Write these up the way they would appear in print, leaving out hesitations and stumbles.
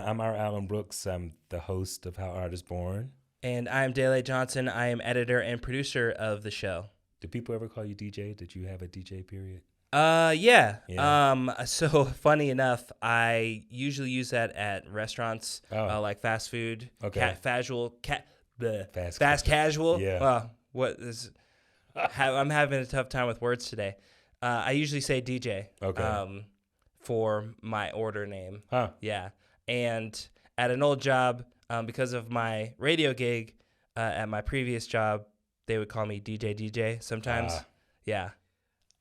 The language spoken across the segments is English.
I'm our Alan Brooks. I'm the host of How Art is Born. And I'm Dele Johnson. I am editor and producer of the show. Do people ever call you DJ? Did you have a DJ period? Yeah. So funny enough, I usually use that at restaurants, like fast food, fast casual. Yeah. I'm having a tough time with words today. I usually say DJ. Okay. For my order name. Huh. Yeah. And at an old job, because of my radio gig at my previous job, they would call me DJ sometimes. Yeah.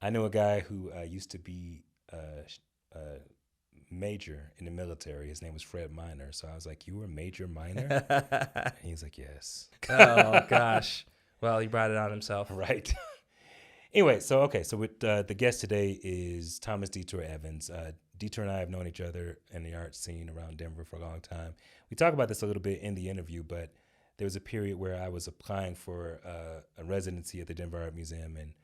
I know a guy who used to be a major in the military. His name was Fred Minor. So I was like, you were Major Minor? And he was like, yes. Oh, gosh. Well, he brought it on himself. Right. Anyway, so with the guest today is Thomas Detour Evans. Detour and I have known each other in the art scene around Denver for a long time. We talk about this a little bit in the interview, but there was a period where I was applying for a residency at the Denver Art Museum, and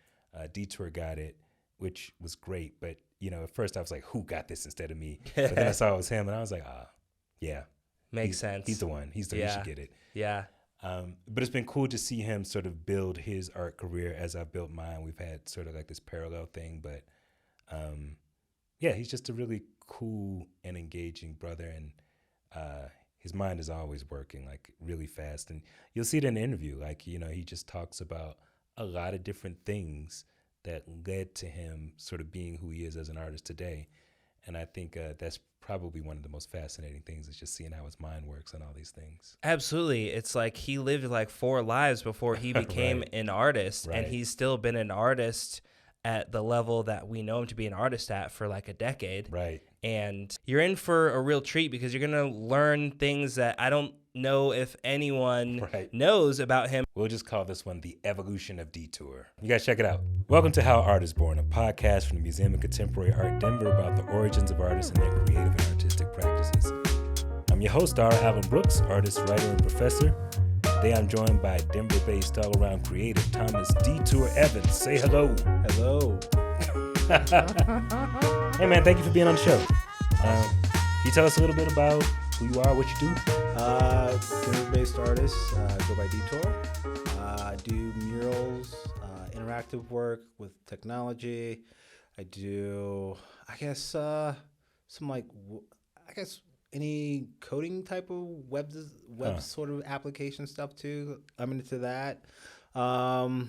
Detour got it, which was great. But, at first I was like, who got this instead of me? But then I saw it was him, and I was like, yeah. Makes sense. He's the one. He should get it. Yeah. But it's been cool to see him sort of build his art career as I've built mine. We've had sort of like this parallel thing, but he's just a really cool and engaging brother, and his mind is always working like really fast. And you'll see it in the interview, like, he just talks about a lot of different things that led to him sort of being who he is as an artist today. And I think that's probably one of the most fascinating things, is just seeing how his mind works on all these things. Absolutely. It's like he lived like 4 lives before he became an artist, and he's still been an artist at the level that we know him to be an artist at for like a decade. Right. And you're in for a real treat, because you're going to learn things that I don't know if anyone knows about him. We'll just call this one The Evolution of Detour. You guys check it out. Welcome to How Art is Born, a podcast from the Museum of Contemporary Art Denver about the origins of artists and their creative and artistic practices. I'm your host, Alan Brooks, artist, writer, and professor. Today I'm joined by Denver-based all-around creative Thomas Detour Evans. Say hello. Hello. Hey man, thank you for being on the show. Can you tell us a little bit about who you are, what you do? Denver-based artist, go by Detour. I do murals, interactive work with technology. I do, any coding type of web sort of application stuff too. I'm into that. I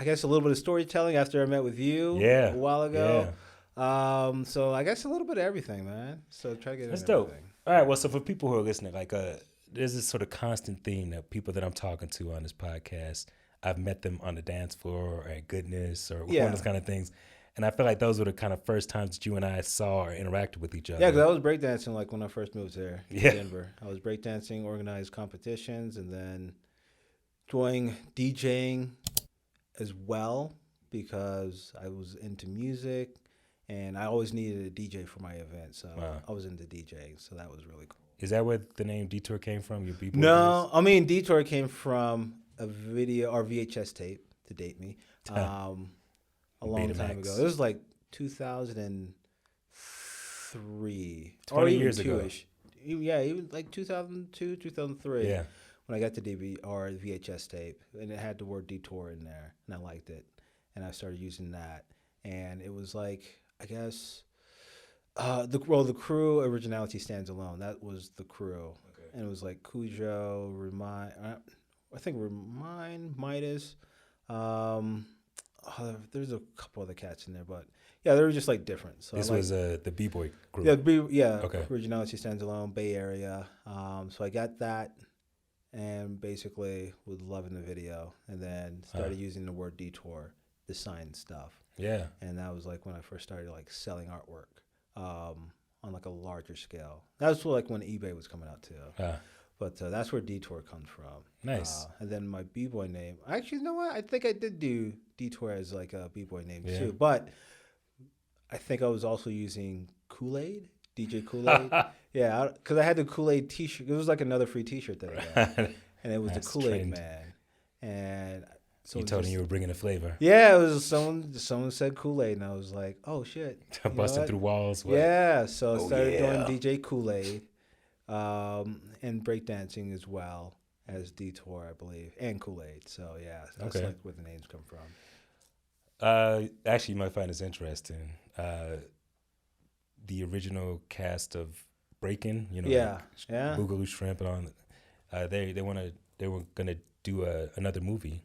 guess a little bit of storytelling after I met with you a while ago. Yeah. So I guess a little bit of everything, man. So try to get That's into dope. everything. All right, well, so for people who are listening, like there's this sort of constant theme that people that I'm talking to on this podcast, I've met them on the dance floor or at Goodness or one of those kind of things. And I feel like those were the kind of first times that you and I saw or interacted with each other. Yeah, because I was breakdancing like when I first moved there in Denver. I was breakdancing, organized competitions, and then doing DJing as well, because I was into music and I always needed a DJ for my event. So I was into DJing. So that was really cool. Is that where the name Detour came from? Your B-boy No, days? I mean, Detour came from a video or VHS tape, to date me. A long time ago. It was like 2003. 20 years ago. Yeah, even like 2002, 2003. Yeah. When I got the DVD or VHS tape, and it had the word Detour in there, and I liked it. And I started using that. And it was like, I guess, the crew originality stands alone. That was the crew. Okay. And it was like Cujo, Remind, Midas. There's a couple other cats in there, but yeah, they were just like different. So this was the B-boy group. Okay. Originality stands alone, Bay Area. So I got that, and basically was loving the video, and then started using the word Detour, the sign stuff. Yeah. And that was like when I first started like selling artwork on like a larger scale. That was like when eBay was coming out too. But that's where Detour comes from. Nice. And then my B-boy name. Actually, you know what? I think I did do Detour as like a B-boy name too. But I think I was also using Kool-Aid, DJ Kool-Aid. Yeah, because I had the Kool-Aid T-shirt. It was like another free T-shirt that I got. And it was the Kool-Aid Man. And so you told him you were bringing a flavor. Yeah, it was someone said Kool-Aid, and I was like, oh, shit. Busting through walls. What? Yeah, so I started doing DJ Kool-Aid. and breakdancing as well as Detour, I believe, and Kool-Aid. So yeah, that's Okay. like where the names come from. Actually, you might find this interesting. The original cast of Breakin', you know, Yeah, like Boogaloo Shrimp and all. They were gonna do another movie,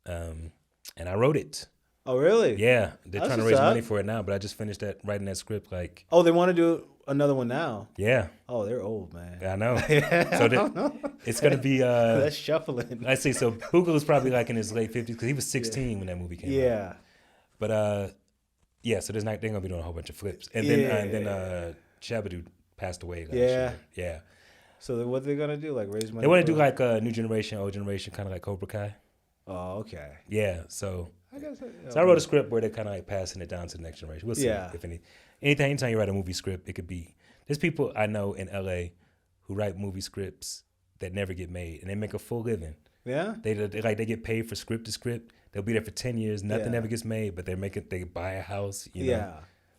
and I wrote it. Oh, really? Yeah, they're That's trying to what's raise up. money for it now, but I just finished writing that script. Like, Oh, they want to do another one now. yeah, Oh, they're old, man. I know. So it's gonna be. That's shuffling. Let's see. So Boogaloo's probably like in his late 50s because he was 16 when that movie came out. Yeah. But yeah, so they're gonna be doing a whole bunch of flips, and then Shabadoo passed away last year. Yeah. So then what they're gonna do? Like raise money? They want to do like a new generation, old generation, kind of like Cobra Kai. Oh, okay. Yeah. So I guess. I wrote a script where they're kind of like passing it down to the next generation. We'll see if anytime you write a movie script, it could be. There's people I know in LA who write movie scripts that never get made, and they make a full living. Yeah. They get paid for script to script. They'll be there for 10 years. Nothing ever gets made, but they buy a house. You know?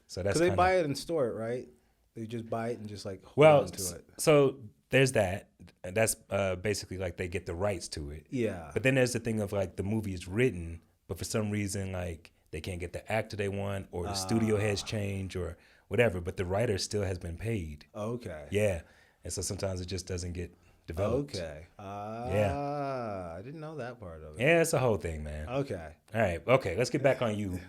So that's because they buy it and store it, right? They just buy it and just like hold on to it. So there's that. And that's basically like they get the rights to it. Yeah. But then there's the thing of like the movie is written, but for some reason like they can't get the actor they want, or the studio heads change or whatever. But the writer still has been paid. Okay. Yeah. And so sometimes it just doesn't get developed. Okay. I didn't know that part of it. Yeah, it's a whole thing, man. Okay. All right. Okay, let's get back on you.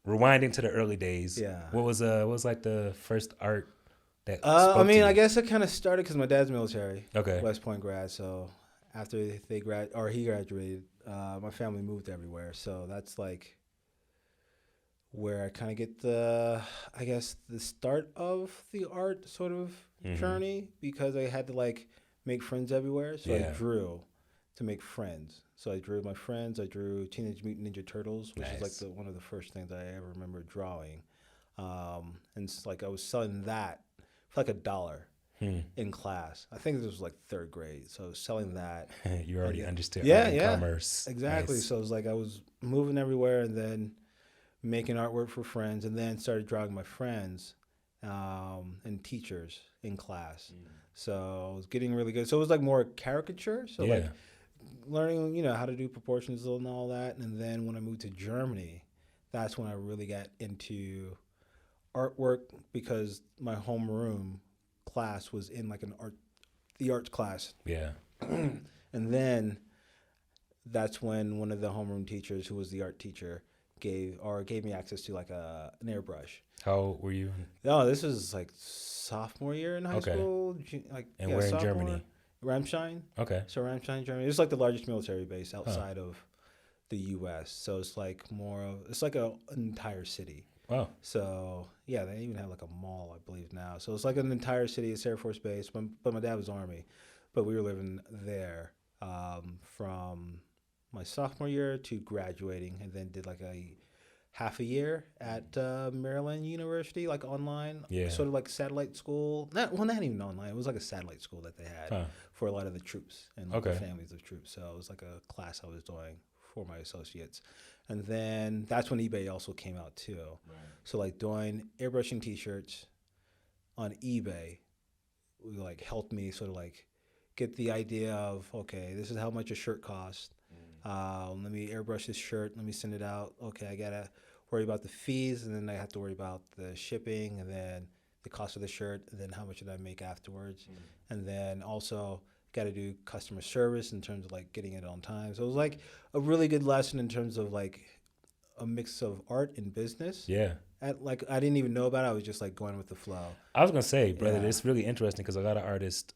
Rewinding to the early days. Yeah. What was like the first art that I mean, to you? I guess it kind of started because my dad's military. Okay. West Point grad. So after he graduated, my family moved everywhere. So that's like where I kind of get the start of the art sort of journey, because I had to like make friends everywhere. So I drew to make friends. So I drew my friends. I drew Teenage Mutant Ninja Turtles, which is like one of the first things I ever remember drawing. And it's like I was selling that for like $1 in class. I think this was like 3rd grade. So I was selling that. You already understood commerce. Exactly. Nice. So it was like I was moving everywhere and then making artwork for friends, and then started drawing my friends and teachers in class. So I was getting really good. So it was like more caricature. So like learning, how to do proportions and all that. And then when I moved to Germany, that's when I really got into artwork, because my homeroom class was in like the arts class. Yeah. And then that's when one of the homeroom teachers, who was the art teacher, gave me access to like an airbrush. How old were you? No, this was like sophomore year in high school. And where in Germany? Ramstein. Okay. So Ramstein, Germany. It's like the largest military base outside of the U.S. So it's like it's like an entire city. Wow. So yeah, they even have like a mall, I believe now. So it's like an entire city. It's Air Force Base. But my dad was Army, but we were living there from my sophomore year to graduating, and then did like a half a year at Maryland University, like online, sort of like satellite school. Not even online. It was like a satellite school that they had for a lot of the troops and the families of troops. So it was like a class I was doing for my associates. And then that's when eBay also came out too. Right. So like doing airbrushing T-shirts on eBay, like helped me sort of like get the idea of, okay, this is how much a shirt costs. Let me airbrush this shirt. Let me send it out. Okay, I gotta worry about the fees, and then I have to worry about the shipping, and then the cost of the shirt, and then how much did I make afterwards, and then also got to do customer service in terms of like getting it on time. So it was like a really good lesson in terms of like a mix of art and business. Yeah. Like I didn't even know about it. I was just like going with the flow. I was gonna say, brother, it's really interesting because a lot of artists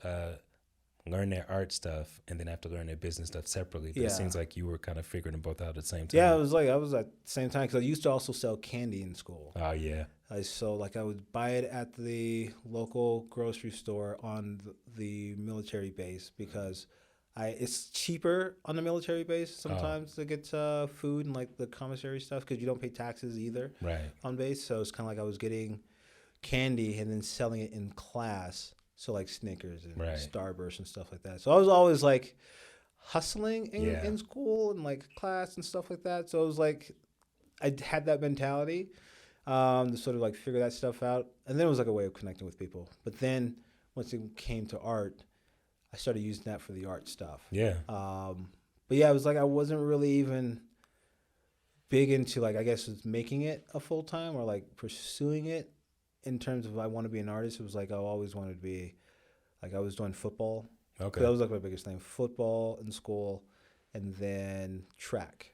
learn their art stuff and then have to learn their business stuff separately. But it seems like you were kind of figuring them both out at the same time. Yeah, it was like I was at the same time, because I used to also sell candy in school. Oh yeah. I would buy it at the local grocery store on the military base, because it's cheaper on the military base sometimes to get food and like the commissary stuff, because you don't pay taxes either on base. So it's kind of like I was getting candy and then selling it in class. So like Snickers and Starburst and stuff like that. So I was always like hustling in school and like class and stuff like that. So it was like I had that mentality to sort of like figure that stuff out. And then it was like a way of connecting with people. But then once it came to art, I started using that for the art stuff. Yeah. But yeah, it was like I wasn't really even big into like, I guess it's making it a full time or like pursuing it in terms of I want to be an artist. It was like I always wanted to be like I was doing football. Okay. That was like my biggest thing, football in school, and then track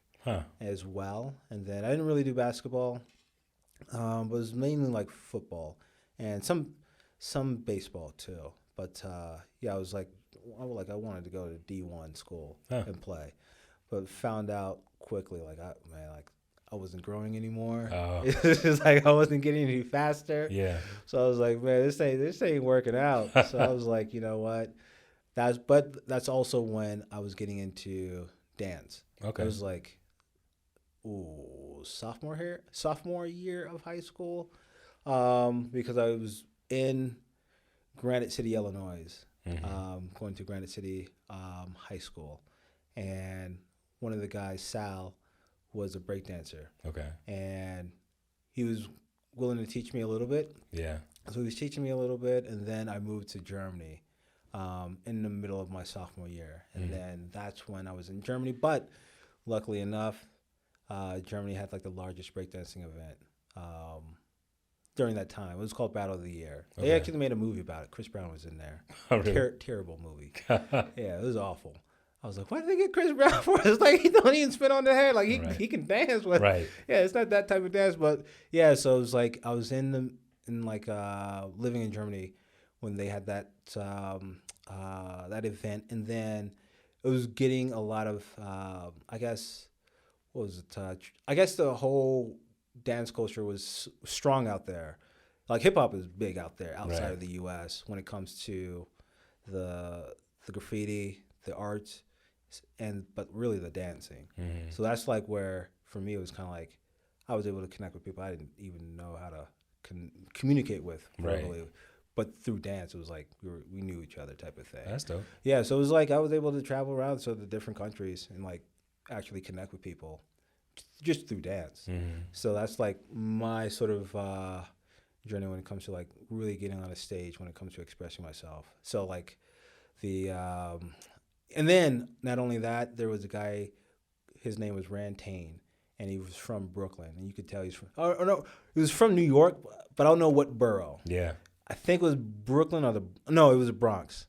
as well. And then I didn't really do basketball, but it was mainly like football and some baseball too. But yeah, I was like I wanted to go to D1 school and play, but found out quickly like I wasn't growing anymore. Oh. It's just like I wasn't getting any faster. Yeah. So I was like, man, this ain't working out. So I was like, you know what? That's also when I was getting into dance. Okay. It was like, sophomore year of high school, because I was in Granite City, Illinois, going to Granite City High School, and one of the guys, Sal, was a breakdancer. Okay. And he was willing to teach me a little bit. Yeah. So he was teaching me a little bit, and then I moved to Germany in the middle of my sophomore year. And then that's when I was in Germany. But luckily enough, Germany had like the largest breakdancing event during that time. It was called Battle of the Year. Okay. They actually made a movie about it. Chris Brown was in there. Oh, really? Terrible movie. Yeah, it was awful. I was like, why did they get Chris Brown for? It's like he don't even spit on the head. Like he can dance with. Right. Yeah, it's not that type of dance, but yeah. So it was like I was living in Germany when they had that that event, and then it was getting a lot of I guess I guess the whole dance culture was strong out there. Like hip hop is big out there outside of the U.S. when it comes to the graffiti, the art, but really the dancing. So that's like where for me it was kind of like I was able to connect with people I didn't even know how to communicate with verbally. Right. But through dance, it was like we knew each other type of thing. That's dope. Yeah, so it was like I was able to travel around to the different countries and like actually connect with people just through dance. So that's like my sort of journey when it comes to like really getting on a stage when it comes to expressing myself. So like and then not only that, there was a guy, his name was Rantain, and he was from Brooklyn, and you could tell he's from, he was from New York, but I don't know what borough. Yeah. I think it was Brooklyn it was the Bronx.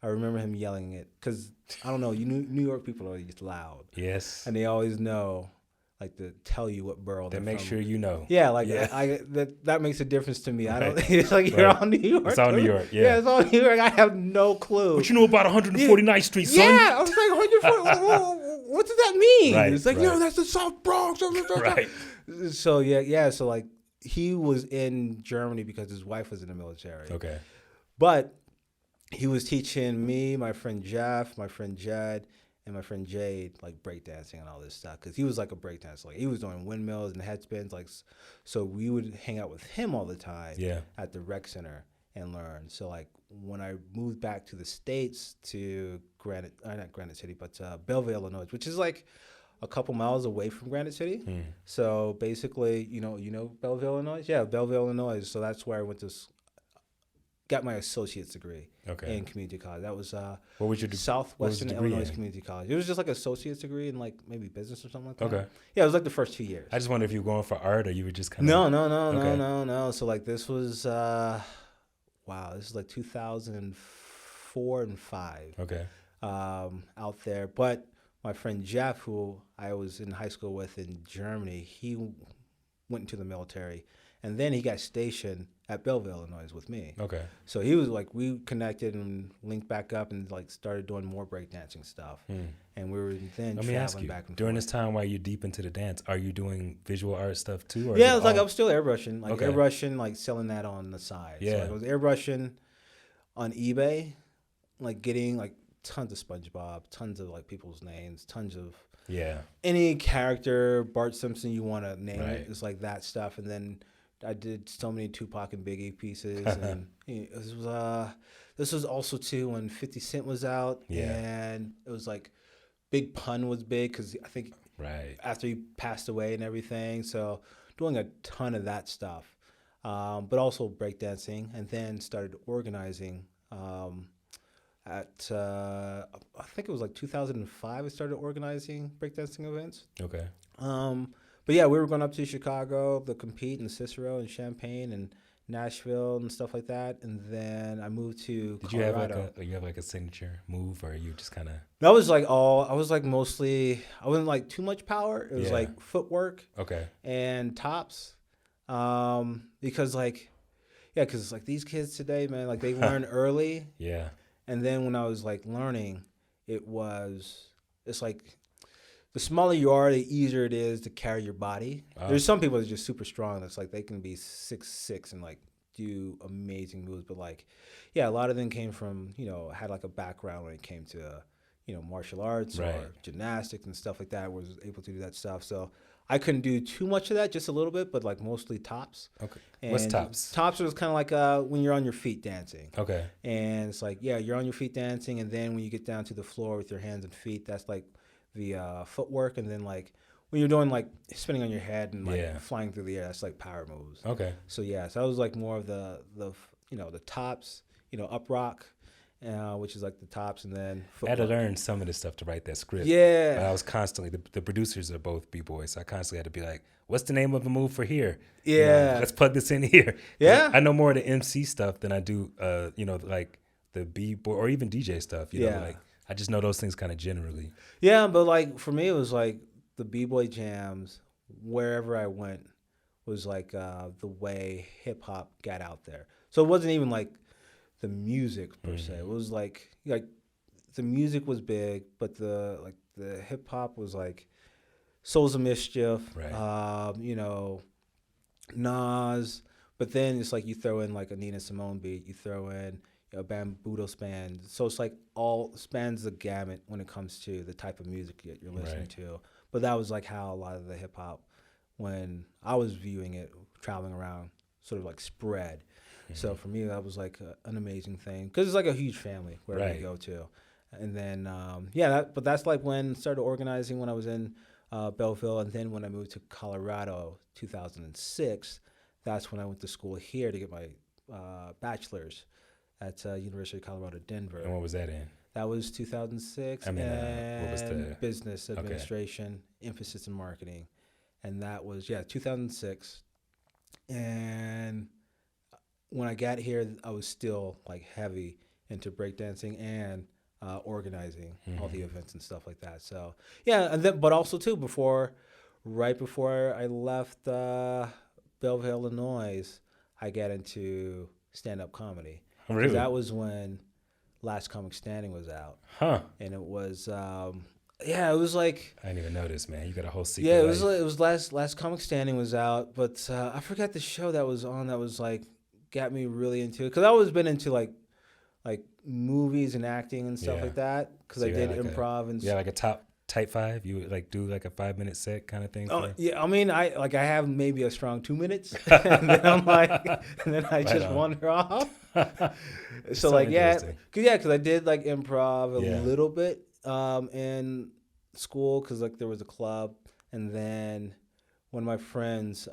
I remember him yelling it because, I don't know, New York people are just loud. Yes. And they always know, like, to tell you what borough they're from. They make sure you know. Yeah, like, that makes a difference to me. I don't, it's like, you're all New York. It's all New York, yeah. Yeah, it's all New York. I have no clue. What you know about 149th Street, son? Yeah, I was like, 140, what does that mean? Right, it's like, that's the South Bronx. Right. So, yeah, so, like, he was in Germany because his wife was in the military. Okay. But he was teaching me, my friend Jeff, my friend Jed, and my friend Jade, like breakdancing and all this stuff. Because he was like a breakdancer. Like he was doing windmills and headspins. Like, so we would hang out with him all the time at the rec center and learn. So like when I moved back to the States to not Granite City, but Belleville, Illinois, which is like a couple miles away from Granite City. So basically, you know Belleville, Illinois? Yeah, Belleville, Illinois. So that's where I went to got my associate's degree in community college. That was what was your Southwestern Illinois Community College. It was just like an associate's degree in like maybe business or something like that. Okay. Yeah, it was like the first 2 years. I just wondered if you were going for art or you were just kind of No. So like this was this is like 2004 and 5. Okay. Out there, but my friend Jeff, who I was in high school with in Germany, he went into the military, and then he got stationed at Belleville, Illinois, with me. Okay. So he was like, we connected and linked back up and like started doing more breakdancing stuff. And we were then traveling back and forth. During this time while you're deep into the dance, are you doing visual art stuff too? Or yeah, it's like I was still airbrushing, like selling that on the side. Yeah. So like I was airbrushing on eBay, like getting like tons of SpongeBob, tons of like people's names, tons of any character, Bart Simpson you want to name it. It's like that stuff. And then I did so many Tupac and Biggie pieces, and this was also too when 50 Cent was out, and it was like Big Pun was big because I think after he passed away and everything, so doing a ton of that stuff, but also breakdancing, and then started organizing I think it was like 2005. I started organizing breakdancing events. Okay. But yeah, we were going up to Chicago to compete in Cicero and Champaign and Nashville and stuff like that. And then I moved to Colorado. Did you have like a signature move, or you just kind of? That was like I was like mostly, I wasn't like too much power. It was like footwork. Okay. And tops. Because like, yeah, because like these kids today, man, like they learn early. Yeah. And then when I was like learning, it's like the smaller you are, the easier it is to carry your body. There's some people that are just super strong. That's like they can be 6'6" and like do amazing moves. But like, yeah, a lot of them came from, had like a background when it came to, martial arts or gymnastics and stuff like that. Was able to do that stuff. So I couldn't do too much of that, just a little bit, but like mostly tops. Okay. And what's tops? Tops was kind of like when you're on your feet dancing. Okay. And it's like, yeah, you're on your feet dancing, and then when you get down to the floor with your hands and feet, that's like the footwork. And then like when you're doing like spinning on your head and like flying through the air, that's like power moves. Okay. So yeah, so I was like more of the tops, up rock. Which is like the tops, and then footwork. I had to learn some of this stuff to write that script. Yeah. But I was constantly, the producers are both B-boys, so I constantly had to be like, what's the name of a move for here? Yeah. Let's plug this in here. Yeah. I know more of the MC stuff than I do, like the B-boy or even DJ stuff. You know, like I just know those things kind of generally. Yeah, but like for me, it was like the B-boy jams, wherever I went, was like the way hip-hop got out there. So it wasn't even like the music per se. It was like the music was big, but the hip hop was like Souls of Mischief, right. Nas. But then it's like you throw in like a Nina Simone beat, you throw in a Bambudo span. So it's like all spans the gamut when it comes to the type of music that you're listening to. But that was like how a lot of the hip hop, when I was viewing it, traveling around, sort of like spread. So for me, that was like an amazing thing because it's like a huge family wherever you go to. And then, but that's like when I started organizing when I was in Belleville. And then when I moved to Colorado, 2006, that's when I went to school here to get my bachelor's at University of Colorado, Denver. And what was that in? That was 2006. I mean, and what was the business administration, emphasis in marketing. And that was, 2006. And when I got here, I was still like heavy into breakdancing and organizing all the events and stuff like that. So yeah, and then, but also too right before I left Belleville, Illinois, I got into stand-up comedy. Really? That was when Last Comic Standing was out. Huh? And it was it was like I didn't even notice, man. You got a whole secret. Yeah, it was Last Comic Standing was out, but I forgot the show that was on. That was like got me really into it because I always been into like movies and acting and stuff like that because I did like improv and like a type 5. You would like do like a 5-minute set kind of thing. Yeah, I mean I have maybe a strong 2 minutes and then I'm like and then I just wander off. So like because I did like improv a little bit in school because like there was a club, and then one of my friends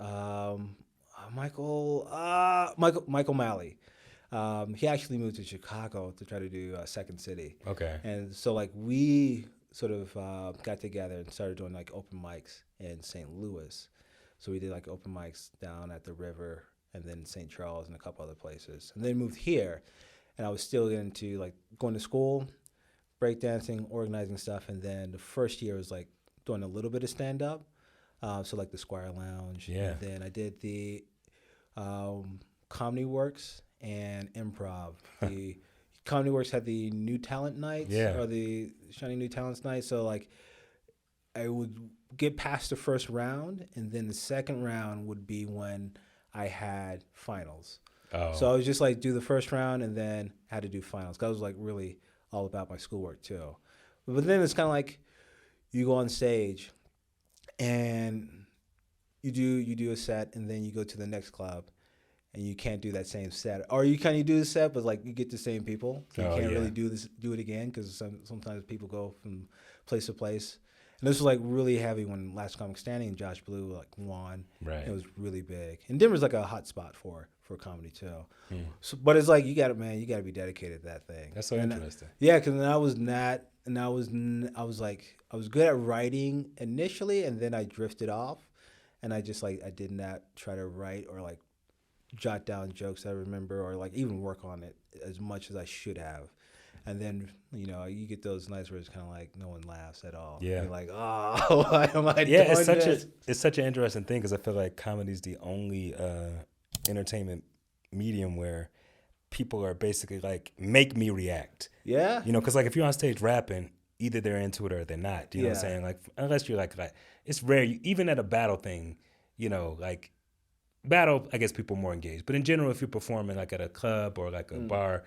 Michael Malley. He actually moved to Chicago to try to do Second City. Okay. And so like we sort of got together and started doing like open mics in St. Louis. So we did like open mics down at the river and then St. Charles and a couple other places. And then moved here, and I was still into like going to school, breakdancing, organizing stuff. And then the first year was like doing a little bit of stand up. So like the Squire Lounge. Yeah. And then I did the Comedy Works and improv. The Comedy Works had the New Talent Nights or the Shining New Talents Night. So like I would get past the first round, and then the second round would be when I had finals. Oh. So I was just like do the first round and then had to do finals. 'Cause I was like really all about my schoolwork too. But then it's kind of like you go on stage and you do a set, and then you go to the next club and you can't do that same set, or you kind of do the set, but like you get the same people. So you can't really do it again because sometimes people go from place to place. And this was like really heavy when Last Comic Standing and Josh Blue like won. Right. It was really big, and Denver's like a hot spot for for comedy too. So, but it's like you got to be dedicated to that thing. That's so interesting. Yeah, because I was not, and I was good at writing initially, and then I drifted off, and I just I did not try to write or jot down jokes I remember or even work on it as much as I should have. And then, you get those nights where it's kind of no one laughs at all. Yeah. You're like, oh, why am I doing it's such an interesting thing because I feel like comedy is the only entertainment medium where people are basically make me react. Yeah. Because if you're on stage rapping, either they're into it or they're not. Do you know what I'm saying? Unless you're it's rare. Even at a battle thing, battle, I guess people are more engaged. But in general, if you're performing at a club or a bar,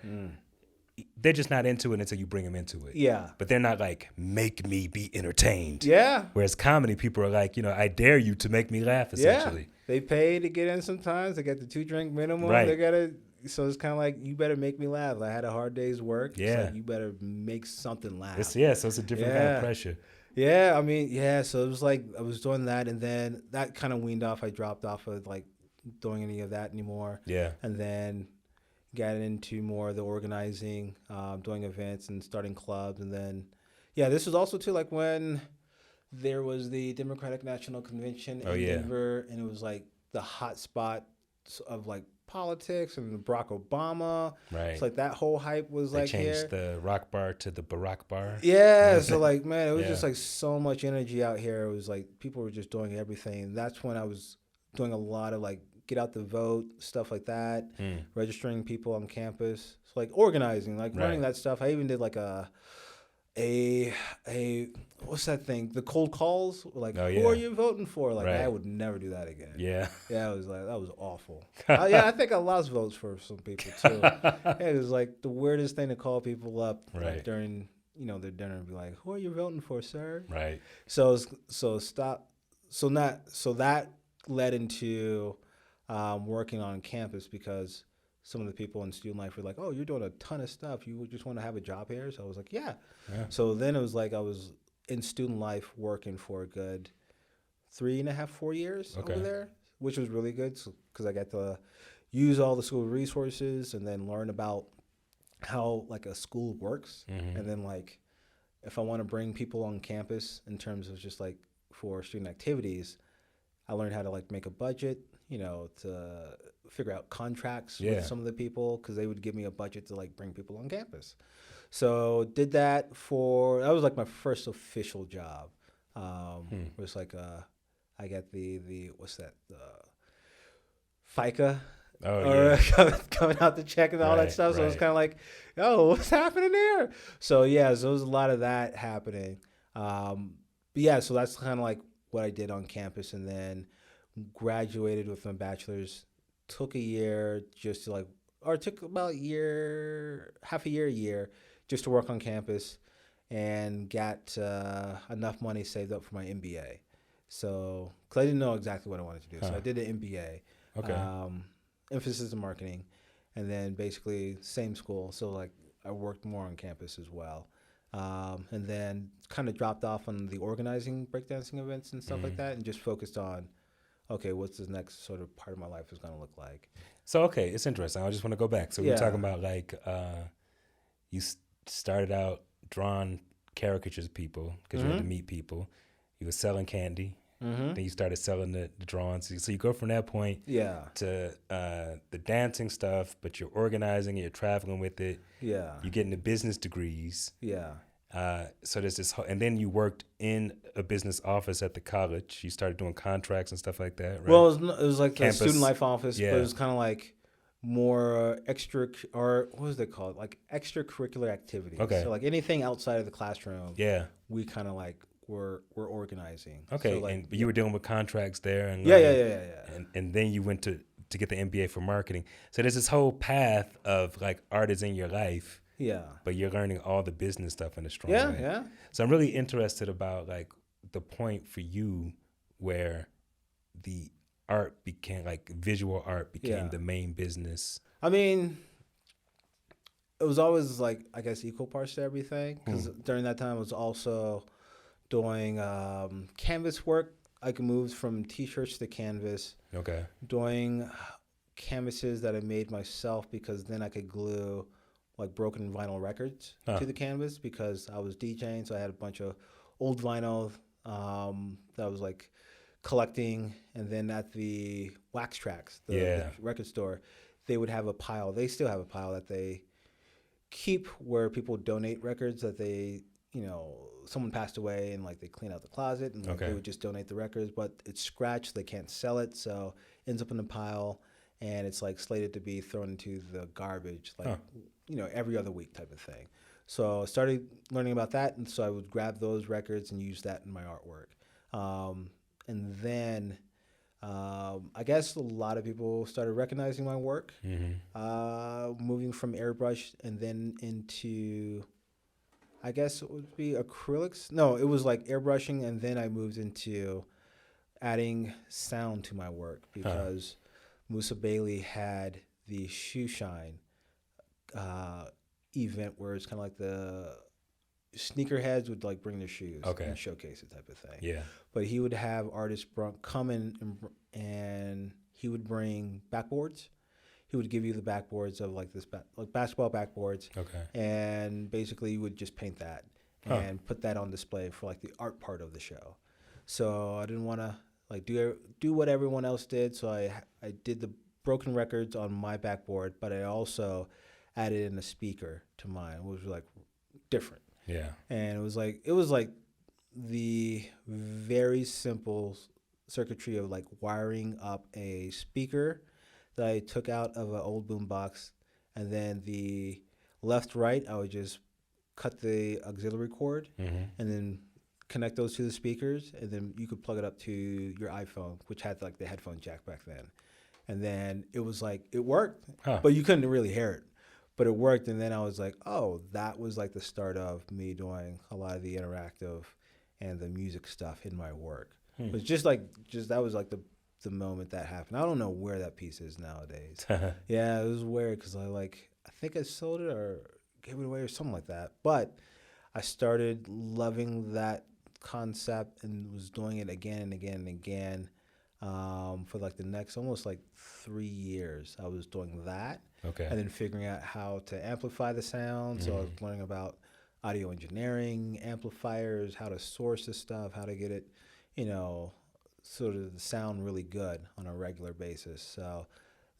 they're just not into it until you bring them into it. Yeah. But they're not make me be entertained. Yeah. Whereas comedy, people are I dare you to make me laugh, essentially. Yeah. They pay to get in sometimes. They get the 2-drink minimum. Right. They got to, so it's kind of you better make me laugh. I had a hard day's work. Yeah. It's you better make something laugh. So it's a different kind of pressure. Yeah. I mean, yeah. So it was I was doing that, and then that kind of weaned off. I dropped off of doing any of that anymore. Yeah. And then got into more of the organizing, doing events and starting clubs. And then, this was also too when there was the Democratic National Convention in Denver, and it was the hot spot of politics and Barack Obama. Right. It's that whole hype was they changed here. the rock bar to the Barack bar. Yeah. So man, it was just so much energy out here. It was people were just doing everything. And that's when I was doing a lot of get out the vote, stuff like that, registering people on campus. So organizing, learning that stuff. I even did a what's that thing? The cold calls. Who are you voting for? I would never do that again. Yeah. Yeah, it was that was awful. I think I lost votes for some people too. It was the weirdest thing to call people up during their dinner and be who are you voting for, sir? Right. So that led into working on campus because some of the people in student life were oh, you're doing a ton of stuff. You just want to have a job here? So I was yeah. So then it was I was in student life working for a good 3.5, 4 years over there, which was really good because I got to use all the school resources and then learn about how a school works. And then if I want to bring people on campus in terms of just for student activities, I learned how to make a budget, to figure out contracts with some of the people because they would give me a budget to bring people on campus. So did that that was my first official job. It was I got the what's that, FICA. Coming out the check and all that stuff. So it was kind of oh, what's happening there? So so there was a lot of that happening. But so that's kind of what I did on campus, and then graduated with my bachelor's. Took a year just to or it took about half a year just to work on campus, and got enough money saved up for my MBA. So, because I didn't know exactly what I wanted to do, so I did an MBA. Okay. Emphasis in marketing, and then basically same school. So I worked more on campus as well. And then kind of dropped off on the organizing breakdancing events and stuff like that, and just focused on, okay, what's the next sort of part of my life is going to look like. So, okay, it's interesting. I just want to go back. So we're talking about you started out drawing caricatures of people because you had to meet people. You were selling candy. Then you started selling the drawings. So you go from that point to the dancing stuff, but you're organizing it, you're traveling with it. Yeah. You're getting the business degrees. Yeah. So there's this, and then you worked in a business office at the college. You started doing contracts and stuff like that, right? Well, it was like a student life office, but it was kind of more what was it called? Extracurricular activities. Okay. So anything outside of the classroom. Yeah. We kind of we're organizing. Okay. So and you were dealing with contracts there, and and then you went to get the MBA for marketing. So there's this whole path of art is in your life. Yeah. But you're learning all the business stuff in a strong way. Yeah. So I'm really interested about the point for you where the art became visual art became the main business. I mean, it was always I guess equal parts to everything, because during that time I was also doing canvas work. I moved from t-shirts to canvas. Okay. Doing canvases that I made myself, because then I could glue like broken vinyl records to the canvas, because I was DJing, so I had a bunch of old vinyl that I was like collecting. And then at the Wax Tracks, the record store, they would have a pile. They still have a pile that they keep where people donate records that they, you know, someone passed away and like they clean out the closet and like, they would just donate the records, but it's scratched, they can't sell it, so it ends up in a pile, and it's like slated to be thrown into the garbage, like you know, every other week type of thing. So I started learning about that, and so I would grab those records and use that in my artwork. And then I guess a lot of people started recognizing my work, moving from airbrush and then into, I guess it would be acrylics. No, it was like airbrushing, and then I moved into adding sound to my work, because Musa Bailey had the Shoe Shine event, where it's kind of like the sneakerheads would like bring their shoes and showcase it type of thing. Yeah. But he would have artists come in and he would bring backboards. He would give you the backboards of like this like basketball backboards. Okay. And basically you would just paint that and put that on display for like the art part of the show. So I didn't want to like do what everyone else did. So I did the broken records on my backboard, but I also added in a speaker to mine, which was like different. Yeah. And it was like the very simple circuitry of like wiring up a speaker that I took out of an old boombox, and then the left right I would just cut the auxiliary cord and then connect those to the speakers, and then you could plug it up to your iPhone, which had like the headphone jack back then. And then it was like it worked, but you couldn't really hear it. But it worked, and then I was like, oh, that was like the start of me doing a lot of the interactive and the music stuff in my work. It was just that was like the moment that happened. I don't know where that piece is nowadays. Yeah, it was weird, because I think I sold it or gave it away or something like that. But I started loving that concept and was doing it again and again and again. For like the next almost like 3 years, I was doing that. Okay. And then figuring out how to amplify the sound. So I was learning about audio engineering, amplifiers, how to source the stuff, how to get it, you know, sort of sound really good on a regular basis. So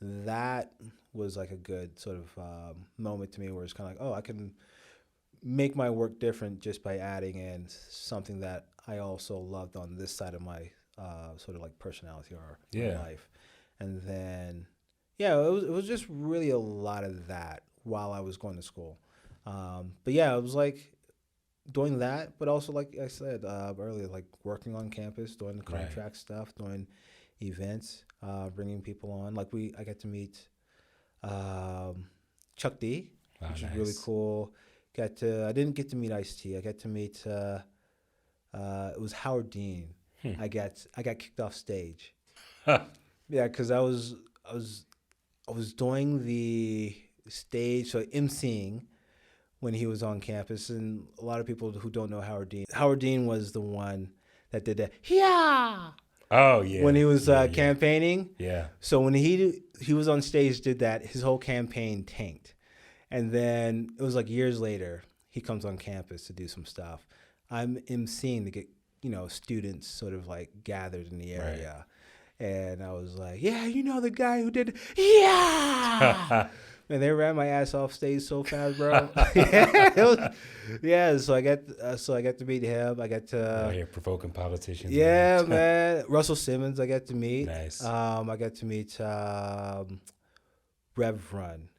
that was like a good sort of moment to me, where it's kind of like, oh, I can make my work different just by adding in something that I also loved on this side of my sort of like personality or my life. And then, yeah, it was just really a lot of that while I was going to school. But yeah, it was like doing that, but also like I said earlier, like working on campus, doing the contract stuff, doing events, bringing people on. Like I got to meet Chuck D, which is really cool. I didn't get to meet Ice-T. I got to meet it was Howard Dean. I got kicked off stage. Yeah, because I was doing the stage, so emceeing when he was on campus, and a lot of people who don't know Howard Dean was the one that did that. Yeah. Oh yeah. When he was campaigning. Yeah. So when he was on stage, did that, his whole campaign tanked, and then it was like years later he comes on campus to do some stuff. I'm emceeing to get students sort of like gathered in the area. Right. And I was like, yeah, you know the guy who did it? Yeah. And they ran my ass off stage so fast, bro. So I got to meet him. I got to you're provoking politicians. Yeah, man. Russell Simmons, I got to meet. Nice. I got to meet Rev Run.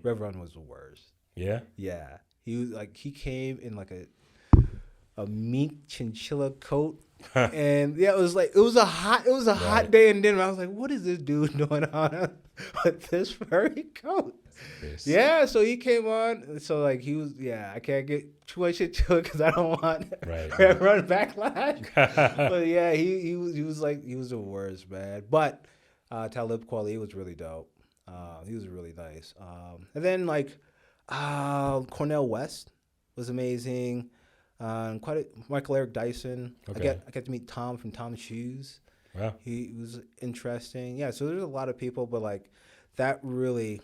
Rev Run was the worst. Yeah. Yeah. He came in like a mink chinchilla coat. And yeah, it was a hot day in Denver. I was like, what is this dude doing on with this furry coat? Yeah, so he came on. So like he was, I can't get too much shit to it because I don't want run backlash. But yeah, he was the worst, man. But Talib Kweli was really dope. He was really nice. And then like Cornel West was amazing. Michael Eric Dyson. Okay. I got to meet Tom from Tom's Shoes. Wow. He was interesting. Yeah, so there's a lot of people, but like that really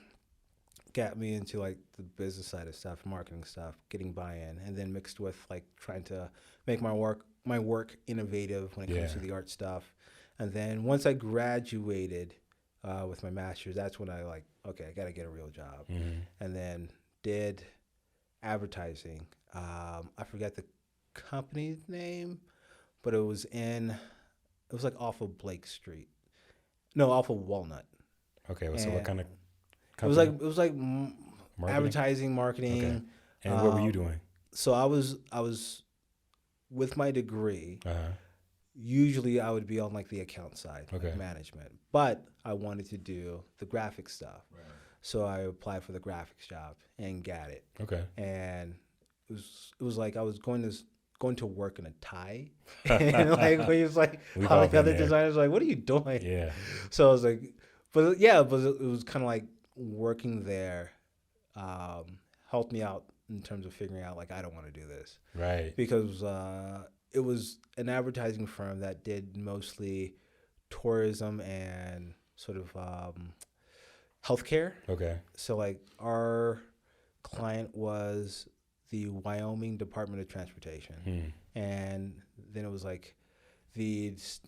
got me into like the business side of stuff, marketing stuff, getting buy-in, and then mixed with like trying to make my work innovative when it comes to the art stuff. And then once I graduated with my master's, that's when I like, okay, I got to get a real job. And then did advertising. I forget the company's name, but it was like off of Blake Street. No, off of Walnut. Okay, well, so what kind of company? It was like advertising, marketing. Okay. And what were you doing? So I was with my degree. Usually I would be on like the account side, like management, but I wanted to do the graphic stuff. Right. So I applied for the graphics job and got it. Okay. And it was like I was going to work in a tie, and like it was like all the other designers were like, "What are you doing?" Yeah. So I was like, but it was kind of like working there helped me out in terms of figuring out like I don't want to do this. Right. Because it was an advertising firm that did mostly tourism and sort of healthcare. Okay. So like our client was the Wyoming Department of Transportation. And then it was like it's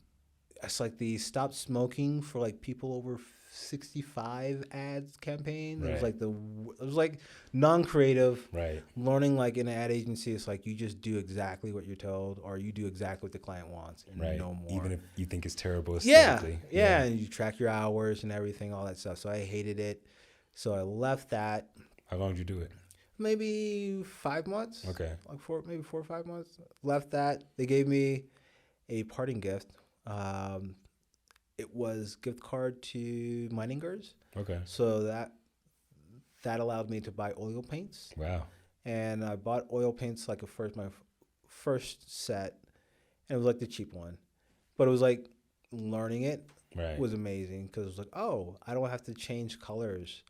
like the stop smoking for like people over 65 ads campaign. Right. It was like non-creative. Right. Learning like in an ad agency, it's like you just do exactly what you're told, or you do exactly what the client wants, and no more. Even if you think it's terrible aesthetically. Yeah, and you track your hours and everything, all that stuff. So I hated it. So I left that. How long did you do it? Maybe 5 months. Okay. Like 4 or 5 months. Left that. They gave me a parting gift. It was gift card to Meiningers. Okay. So that allowed me to buy oil paints. Wow. And I bought oil paints like my first set, and it was like the cheap one, but it was like learning it was amazing because it was like, oh, I don't have to change colors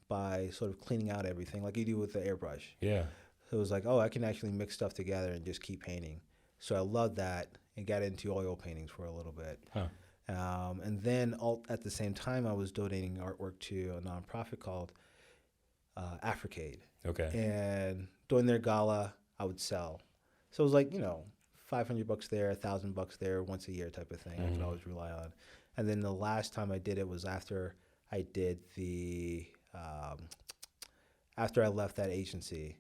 by sort of cleaning out everything like you do with the airbrush. Yeah. So it was like, oh, I can actually mix stuff together and just keep painting. So I loved that and got into oil paintings for a little bit. Huh. And then at the same time, I was donating artwork to a nonprofit called Africade. Okay. And during their gala, I would sell. So it was like, $500 there, $1,000 there, once a year type of thing. I could always rely on. And then the last time I did it was after I did after I left that agency.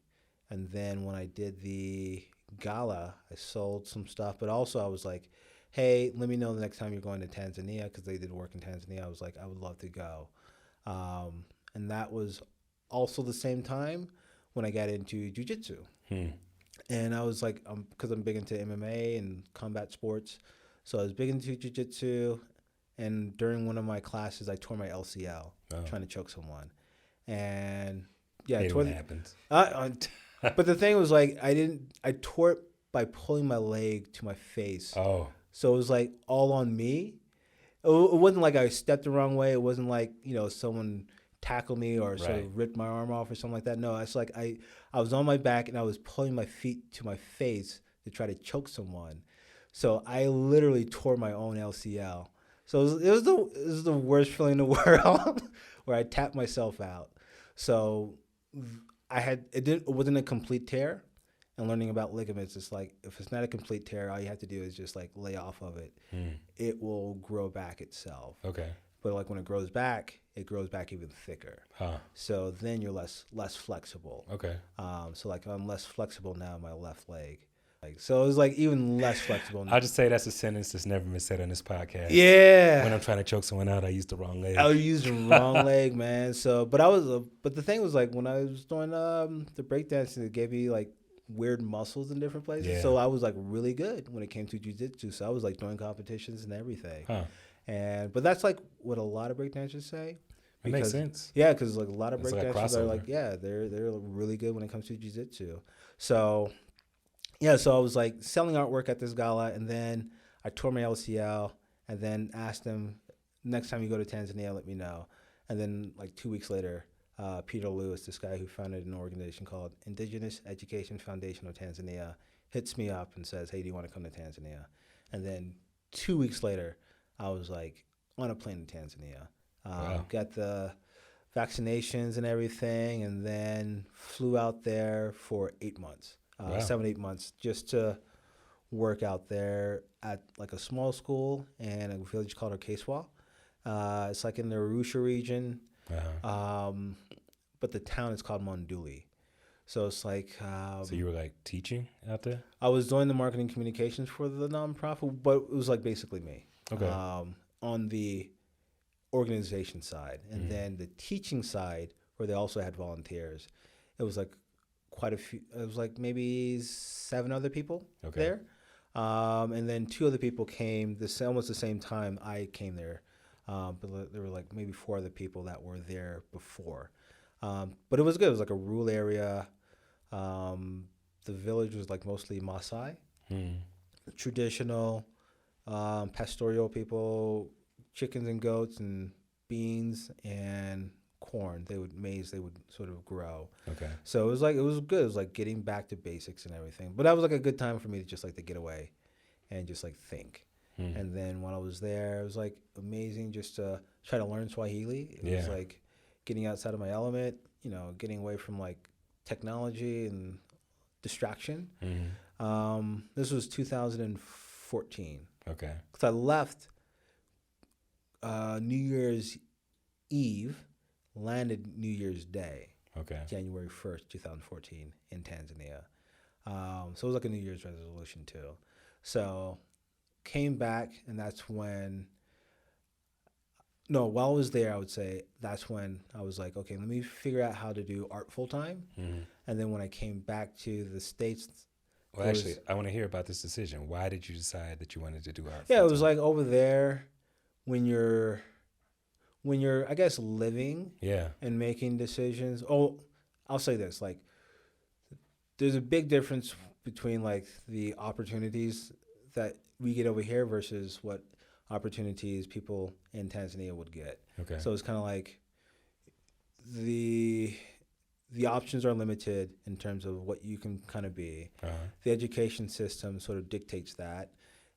And then when I did the gala, I sold some stuff, but also I was like, hey, let me know the next time you're going to Tanzania, because they did work in Tanzania. I was like, I would love to go. And that was also the same time when I got into jiu-jitsu. And I was like, because I'm big into MMA and combat sports. So I was big into jiu-jitsu. And during one of my classes, I tore my LCL trying to choke someone. And yeah, it happens. But the thing was like, I tore it by pulling my leg to my face. Oh. So it was like all on me. It wasn't like I stepped the wrong way. It wasn't like, someone tackled me or sort of ripped my arm off or something like that. No, it's like I was on my back and I was pulling my feet to my face to try to choke someone. So I literally tore my own LCL. So it was the worst feeling in the world where I tapped myself out. So it wasn't a complete tear. And learning about ligaments, it's like, if it's not a complete tear, all you have to do is just like lay off of it. It will grow back itself. Okay. But like when it grows back even thicker. Huh. So then you're less flexible. Okay. So like I'm less flexible now in my left leg. So it was like even less flexible. I'll just say that's a sentence that's never been said on this podcast. Yeah. When I'm trying to choke someone out, I use the wrong leg. I used the wrong leg, man. So, but the thing was like when I was doing the breakdancing, it gave me like weird muscles in different places. Yeah. So I was like really good when it came to jiu-jitsu. So I was like doing competitions and everything. Huh. But that's like what a lot of breakdancers say. It makes sense. Yeah, because like a lot of breakdancers are like, they're really good when it comes to jiu-jitsu. So yeah, so I was like selling artwork at this gala, and then I tore my LCL, and then asked them, next time you go to Tanzania, let me know. And then like 2 weeks later, Peter Lewis, this guy who founded an organization called Indigenous Education Foundation of Tanzania, hits me up and says, hey, do you want to come to Tanzania? And then 2 weeks later, I was like on a plane in Tanzania. Wow. Got the vaccinations and everything, and then flew out there for 8 months, Wow. 7, 8 months, just to work out there at like a small school in a village called Okeswa. It's like in the Arusha region, but the town is called Monduli. So it's like... so you were like teaching out there? I was doing the marketing communications for the nonprofit, but it was like basically me. Okay. On the organization side. And then the teaching side, where they also had volunteers, it was like quite a few, it was like maybe 7 other people there. And then 2 other people came almost the same time I came there. But there were like maybe 4 other people that were there before. But it was good. It was like a rural area. The village was like mostly Maasai, traditional, pastoral people, chickens and goats and beans and corn. Maize they would sort of grow. Okay. So it was good. It was like getting back to basics and everything. But that was like a good time for me to just like to get away and just like think. And then when I was there, it was like amazing just to try to learn Swahili. It was like getting outside of my element, getting away from like technology and distraction. This was 2014. Okay. Because I left New Year's Eve, landed New Year's Day. Okay. January 1st, 2014 in Tanzania. So it was like a New Year's resolution too. So came back, and that's when... No, while I was there, I would say that's when I was like, okay, let me figure out how to do art full time. And then when I came back to the States... Well, actually, I want to hear about this decision. Why did you decide that you wanted to do art? Yeah, it was like over there when you're, I guess, living and making decisions. Oh, I'll say this, like, there's a big difference between like the opportunities that we get over here versus what opportunities people in Tanzania would get. Okay. So it's kind of like the options are limited in terms of what you can kind of be. The education system sort of dictates that.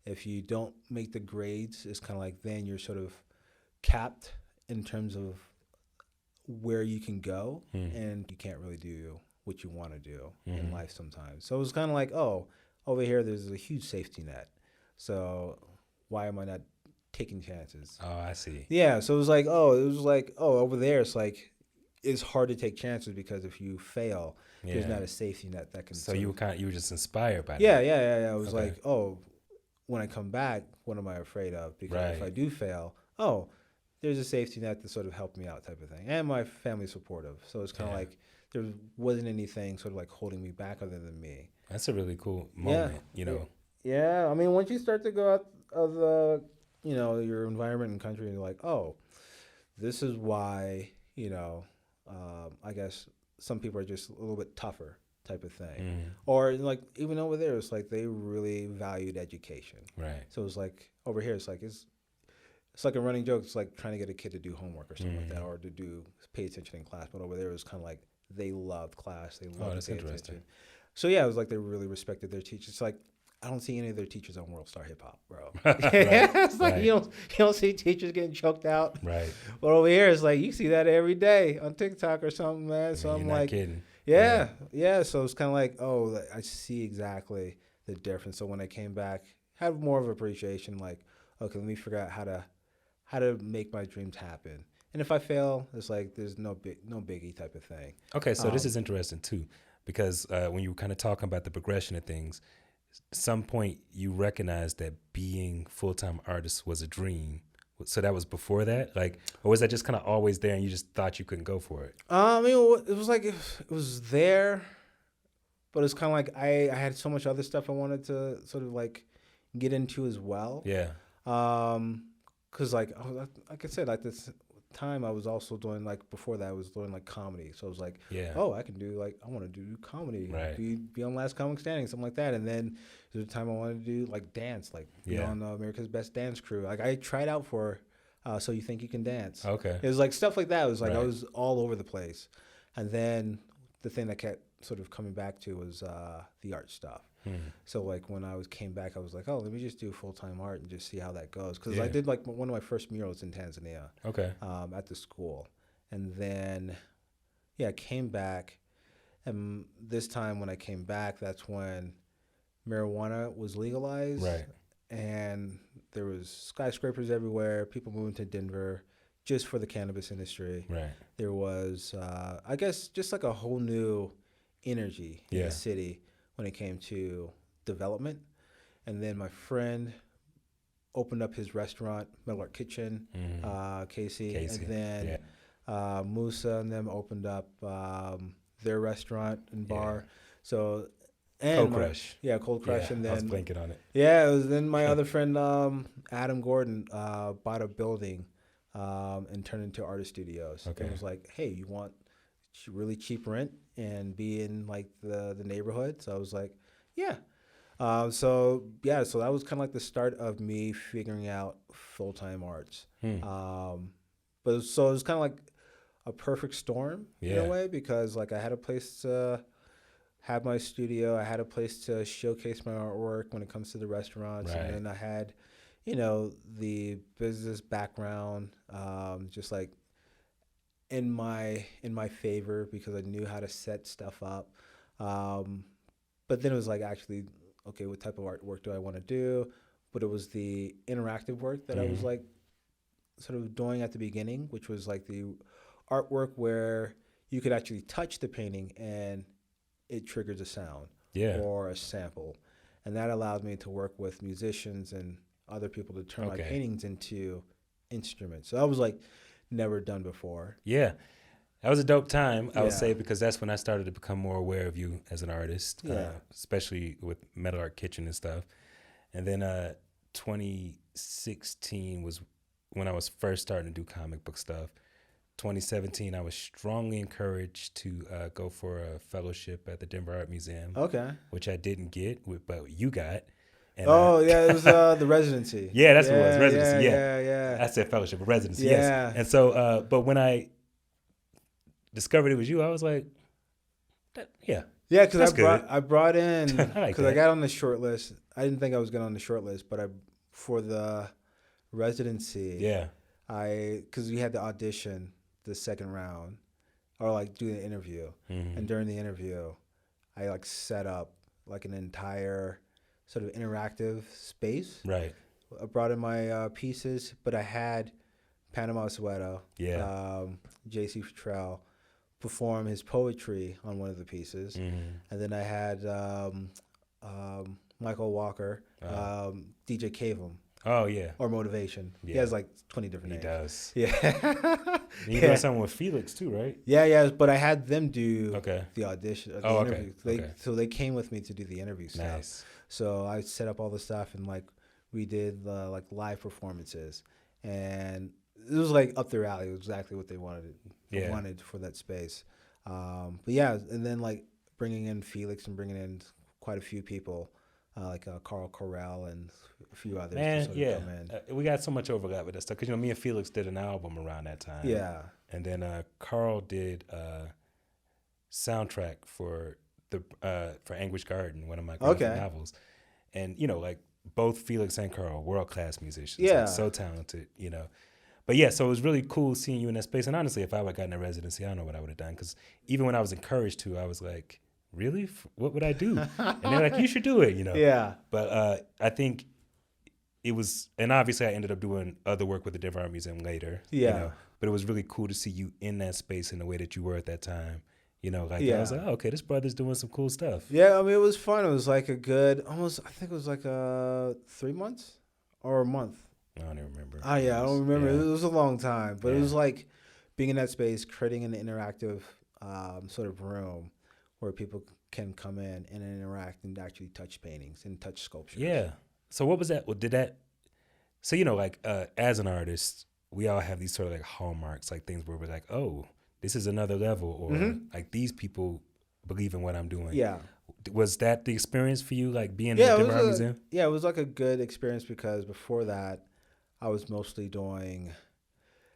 If you don't make the grades, it's kind of like then you're sort of capped in terms of where you can go, and you can't really do what you want to do in life sometimes. So it was kind of like, oh, over here there's a huge safety net. So why am I not taking chances? Oh, I see. Yeah, so it was like, over there it's like it's hard to take chances because if you fail, there's not a safety net that can. So you were just inspired by that. Yeah. I was like, oh, when I come back, what am I afraid of? Because if I do fail, there's a safety net to sort of help me out, type of thing. And my family's supportive, so it's kind of like there wasn't anything sort of like holding me back other than me. That's a really cool moment, Yeah, I mean, once you start to go out of the, your environment and country, you're like, oh, this is why, I guess some people are just a little bit tougher, type of thing. Or like even over there, it's like they really valued education. Right. So it's like over here, it's like a running joke. It's like trying to get a kid to do homework or something like that, or to pay attention in class. But over there, it was kind of like they loved class. They loved to pay attention. So yeah, it was like they really respected their teachers. It's like I don't see any of their teachers on World Star Hip Hop, bro. It's like you don't see teachers getting choked out. Right. But over here, it's like you see that every day on TikTok or something, man. So I'm like, kidding. Yeah. So it's kind of like, oh, I see exactly the difference. So when I came back, I had more of appreciation. Like, okay, let me figure out how to make my dreams happen. And if I fail, it's like there's no biggie type of thing. Okay, so this is interesting too, because when you were kind of talking about the progression of things, some point you recognized that being full-time artist was a dream. So that was before that, like, or was that just kind of always there and you just thought you couldn't go for it? I mean, it was like it was there, but it's kind of like I had so much other stuff I wanted to sort of like get into as well. Yeah. Because like I said, like this time I was also doing, like before that I was doing like comedy, so I was like, I can do, like, I want to do comedy, be on Last Comic Standing, something like that. And then there's a time I wanted to do like dance, like be on America's Best Dance Crew. Like I tried out for So You Think You Can Dance. Okay. It was like stuff like that. It was like I was all over the place. And then the thing that kept sort of coming back to was the art stuff. So like when came back, I was like, oh, let me just do full-time art and just see how that goes. Because I did like one of my first murals in Tanzania. Okay. At the school, and then I came back, and this time when I came back, that's when marijuana was legalized. Right. And there was skyscrapers everywhere. People moving to Denver just for the cannabis industry. Right. There was, I guess, just like a whole new energy in the city when it came to development. And then my friend opened up his restaurant, Metal Art Kitchen, Casey. And then Musa and them opened up their restaurant and bar. So, and Cold Crush. Cold Crush. And then I was blanking on it. Yeah, it was then my other friend, Adam Gordon, bought a building and turned it into artist studios. Okay. And was like, hey, you want really cheap rent and be in like the neighborhood? So I was like, yeah. So that was kind of like the start of me figuring out full-time arts. But it was kind of like a perfect storm in a way, because like I had a place to have my studio, I had a place to showcase my artwork when it comes to the restaurants, and then I had, the business background, just like in my favor, because I knew how to set stuff up. But then it was like, actually, okay, what type of artwork do I want to do? But it was the interactive work that I was like sort of doing at the beginning, which was like the artwork where you could actually touch the painting and it triggers a sound or a sample. And that allowed me to work with musicians and other people to turn my paintings into instruments. So that was like never done before. Yeah. That was a dope time, I would say, because that's when I started to become more aware of you as an artist, especially with Metal Art Kitchen and stuff. And then 2016 was when I was first starting to do comic book stuff. 2017, I was strongly encouraged to go for a fellowship at the Denver Art Museum. Okay. Which I didn't get, but you got. And it was the residency. Yeah, that's what it was, residency. Yeah. I said fellowship, but residency, yes. And so, but when I discovered it was you, I was like, Yeah, because I brought in, because I got on the short list. I didn't think I was going on the short list, but for the residency, because we had the audition the second round, or like do the interview, and during the interview, I like set up like an entire sort of interactive space. Right. I brought in my pieces, but I had Panama Soweto, J.C. Futrell, perform his poetry on one of the pieces, and then I had Michael Walker, DJ Cavum. Oh yeah. Or Motivation. Yeah. He has like 20 different names. He does. Yeah. You doing something with Felix too, right? Yeah. But I had them do the audition, the interview. So they came with me to do the interview stuff. Nice. So I set up all the stuff, and like we did like live performances, and it was like up their alley. It was exactly what they wanted for that space. But yeah, and then like bringing in Felix and bringing in quite a few people, like Carl Corral and a few others. Man, come in. We got so much overlap with that stuff, because me and Felix did an album around that time. Yeah, and then Carl did a soundtrack for Anguish Garden, one of my graphic novels, and like both Felix and Carl, world-class musicians, like, so talented, But yeah, so it was really cool seeing you in that space. And honestly, if I would have gotten a residency, I don't know what I would have done, because even when I was encouraged to, I was like, really? What would I do? And they're like, you should do it, Yeah. But I think it was, and obviously I ended up doing other work with the Denver Art Museum later. Yeah. But it was really cool to see you in that space in the way that you were at that time. I was like, oh, okay, this brother's doing some cool stuff. Yeah, I mean, it was fun. It was like a good, almost, I think it was like 3 months or a month. I don't even remember. I don't remember. Yeah. It was a long time, but it was like being in that space, creating an interactive sort of room where people can come in and interact and actually touch paintings and touch sculptures. Yeah. So what was that? Well, so, as an artist, we all have these sort of like hallmarks, like things where we're like, oh, this is another level, or like these people believe in what I'm doing. Yeah. Was that the experience for you, like being in the Denver Art Museum? Yeah, it was like a good experience, because before that, I was mostly doing,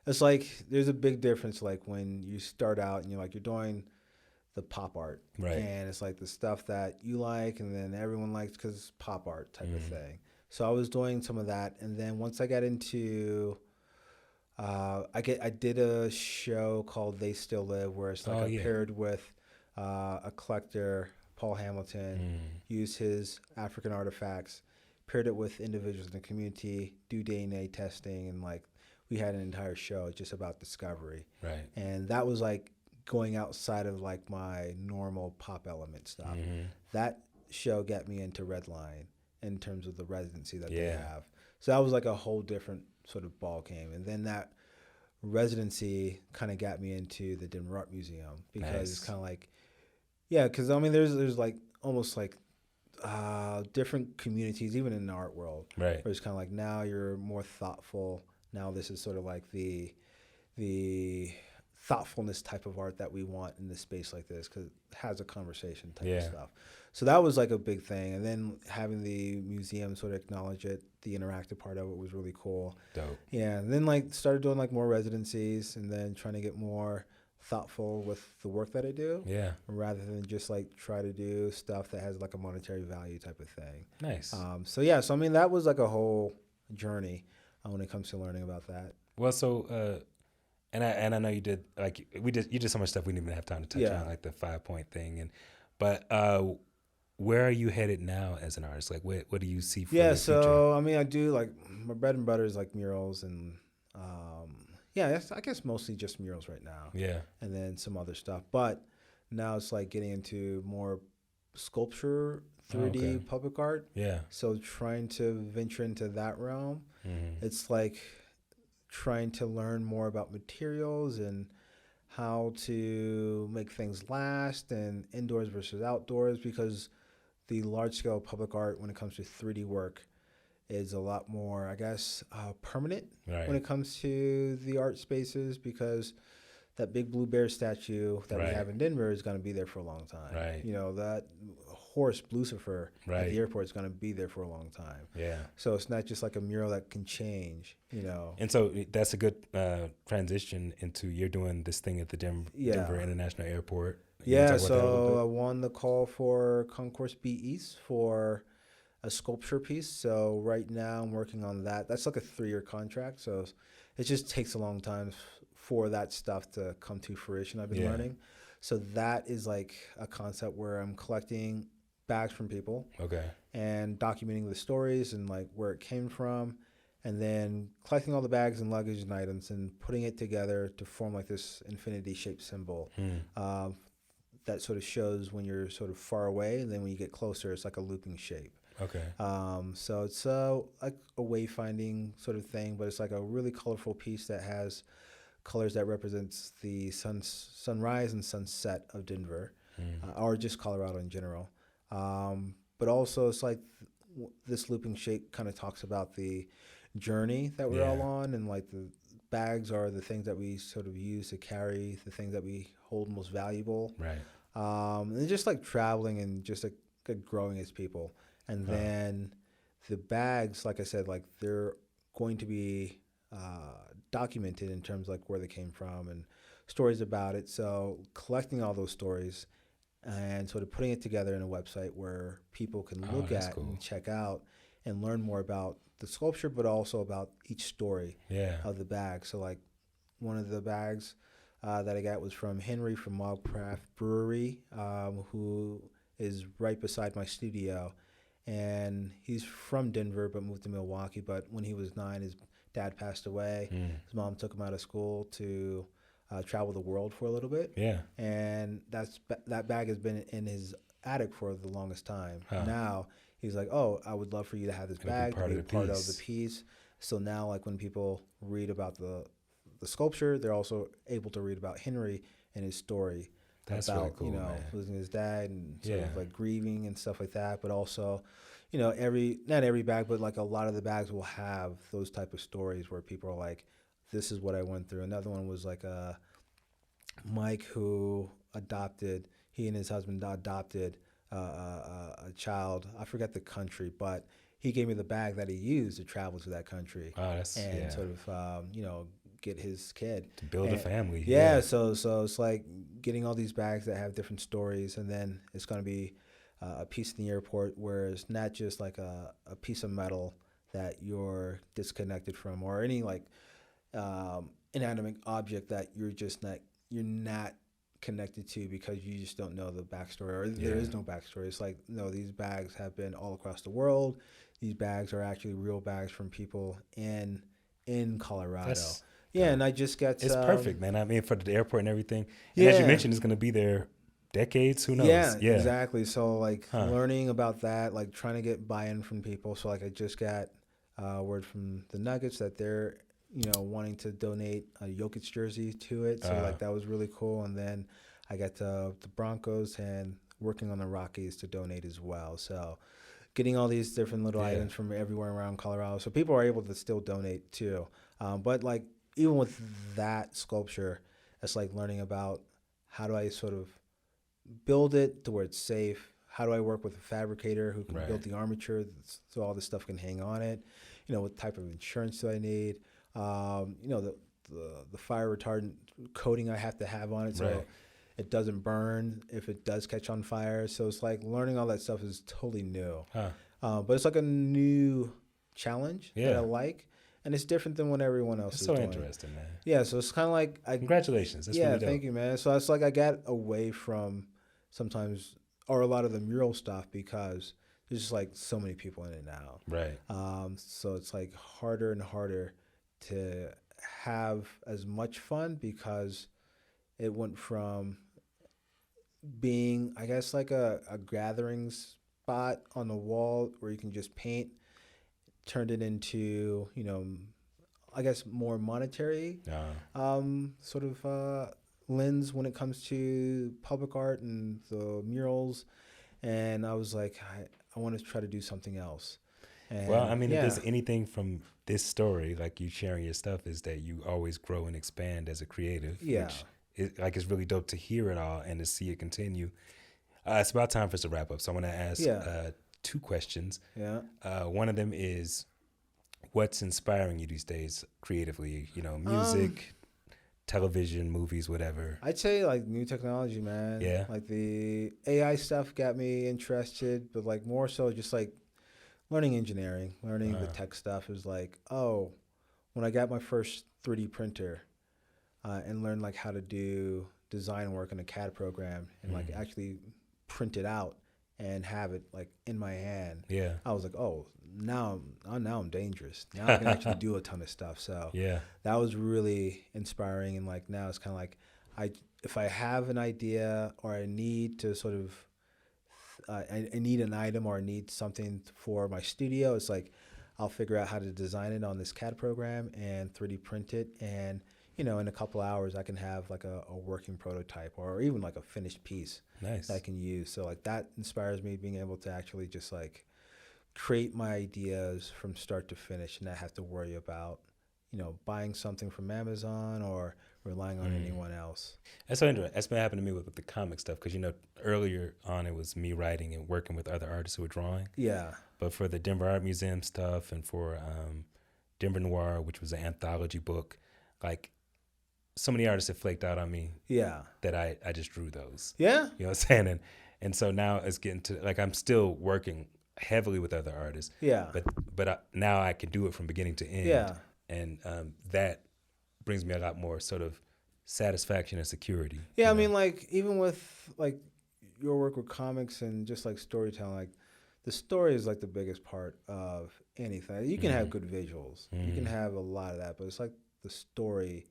it's like there's a big difference like when you start out and you're doing the pop art. Right. And it's like the stuff that you like and then everyone likes because it's pop art type of thing. So I was doing some of that. And then once I got into, I did a show called They Still Live, where it's like paired with a collector, Paul Hamilton, use his African artifacts, paired it with individuals in the community, do DNA testing, and like we had an entire show just about discovery. Right. And that was like going outside of like my normal pop element stuff. That show got me into Redline in terms of the residency that they have. So that was like a whole different sort of ball game. And then that residency kind of got me into the Denver Art Museum because it's kind of like, because I mean, there's like almost like different communities, even in the art world, right? Where it's kind of like now you're more thoughtful. Now this is sort of like the thoughtfulness type of art that we want in this space like this because it has a conversation type of stuff. So that was like a big thing. And then having the museum sort of acknowledge it, the interactive part of it was really cool. Dope. Yeah. And then like started doing like more residencies and then trying to get more thoughtful with the work that I do. Yeah. Rather than just like try to do stuff that has like a monetary value type of thing. Nice. So I mean, that was like a whole journey when it comes to learning about that. Well, so, and I know you did like you did so much stuff we didn't even have time to touch on, like the 5-point thing, but where are you headed now as an artist? Like what do you see for the future? I mean, I do like my bread and butter is like murals and I guess mostly just murals right now. Yeah, and then some other stuff, but now it's like getting into more sculpture, 3D public art. Yeah, so trying to venture into that realm. It's like trying to learn more about materials and how to make things last and indoors versus outdoors, because the large scale public art when it comes to 3D work is a lot more, I guess, permanent when it comes to the art spaces, because that big blue bear statue that we have in Denver is going to be there for a long time. Right. You know, that horse Lucifer at the airport is going to be there for a long time. Yeah. So it's not just like a mural that can change, you know. And so that's a good transition into you're doing this thing at the Denver International Airport. So I won the call for Concourse B East for a sculpture piece. So right now I'm working on that. That's like a 3-year contract. So it just takes a long time for that stuff to come to fruition. I've been learning. So that is like a concept where I'm collecting bags from people and documenting the stories and like where it came from, and then collecting all the bags and luggage and items and putting it together to form like this infinity shaped symbol that sort of shows when you're sort of far away, and then when you get closer it's like a looping shape. So it's like a wayfinding sort of thing, but it's like a really colorful piece that has colors that represents the sunrise and sunset of Denver, or just Colorado in general. But also it's like this looping shape kind of talks about the journey that we're all on, and like the bags are the things that we sort of use to carry the things that we hold most valuable. And just like traveling and just like growing as people. And then the bags, like I said, like they're going to be documented in terms of like where they came from and stories about it. So collecting all those stories and sort of putting it together in a website where people can look at and check out and learn more about the sculpture, but also about each story of the bag. So like one of the bags that I got was from Henry from Wildcraft Brewery, who is right beside my studio. And he's from Denver but moved to Milwaukee. But when he was 9, his dad passed away. His mom took him out of school to travel the world for a little bit. And that bag has been in his attic for the longest time. Now he's like, oh, I would love for you to have this bag to be part of the piece. So now like when people read about the sculpture, they're also able to read about Henry and his story. That's about, really cool, you know, man. losing his dad and sort of like grieving and stuff like that. But also, you know, not every bag, but like a lot of the bags will have those type of stories where people are like, this is what I went through. Another one was like Mike, who he and his husband adopted a child. I forget the country, but he gave me the bag that he used to travel to that country. Sort of, you know, get his kid to build a family. Yeah, so it's like getting all these bags that have different stories, and then it's going to be a piece in the airport where it's not just like a piece of metal that you're disconnected from, or any like inanimate object that you're not connected to because you just don't know the backstory, or there is no backstory. It's like, no, these bags have been all across the world. These bags are actually real bags from people in Colorado. And I just got it's perfect, man. I mean, for the airport and everything. And as you mentioned, it's going to be there decades. Who knows? Yeah, exactly. So like learning about that, like trying to get buy-in from people. So like I just got word from the Nuggets that they're wanting to donate a Jokic jersey to it. So like that was really cool. And then I got the Broncos and working on the Rockies to donate as well. So getting all these different little items from everywhere around Colorado. So people are able to still donate too. But like even with that sculpture, it's like learning about how do I sort of build it to where it's safe. How do I work with a fabricator who can build the armature so all this stuff can hang on it? What type of insurance do I need? The fire retardant coating I have to have on it so it doesn't burn if it does catch on fire. So it's like learning all that stuff is totally new. But it's like a new challenge that I like. And it's different than what everyone else is doing. It's so interesting, man. Yeah, so it's kind of like... Congratulations. That's really dope. Thank you, man. So it's like I got away from sometimes, or a lot of the mural stuff, because there's just like so many people in it now. Right. So it's like harder and harder to have as much fun, because it went from being, I guess, like a gathering spot on the wall where you can just paint, turned it into, I guess more monetary sort of lens when it comes to public art and the murals. And I was like, I want to try to do something else. And well, I mean, if there's anything from this story, like you sharing your stuff, is that you always grow and expand as a creative. Yeah. Which it's really dope to hear it all and to see it continue. It's about time for us to wrap up. So I want to ask 2 questions. Yeah. One of them is, what's inspiring you these days creatively? Music, television, movies, whatever. I'd say like new technology, man. Yeah. Like the AI stuff got me interested, but like more so just like learning engineering, learning the tech stuff is like, when I got my first 3D printer and learned like how to do design work in a CAD program and like actually print it out and have it like in my hand. Yeah. I was like, now I'm dangerous. Now I can actually do a ton of stuff. So that was really inspiring. And like now it's kind of like if I have an idea or I need to sort of I need an item or I need something for my studio, it's like I'll figure out how to design it on this CAD program and 3D print it, and in a couple hours I can have like a working prototype or even like a finished piece that I can use. So like that inspires me, being able to actually just like create my ideas from start to finish and not have to worry about buying something from Amazon or relying on anyone else. That's so interesting. That's been happening to me with the comic stuff, because earlier on it was me writing and working with other artists who were drawing. Yeah. But for the Denver Art Museum stuff and for Denver Noir, which was an anthology book, like so many artists have flaked out on me. Yeah. That I just drew those. Yeah. You know what I'm saying? And so now it's getting to like I'm still working heavily with other artists. Yeah. But now I can do it from beginning to end. Yeah. And that brings me a lot more sort of satisfaction and security. Yeah, I mean, like even with like your work with comics and just like storytelling, like the story is like the biggest part of anything. You can have good visuals, you can have a lot of that, but it's like the story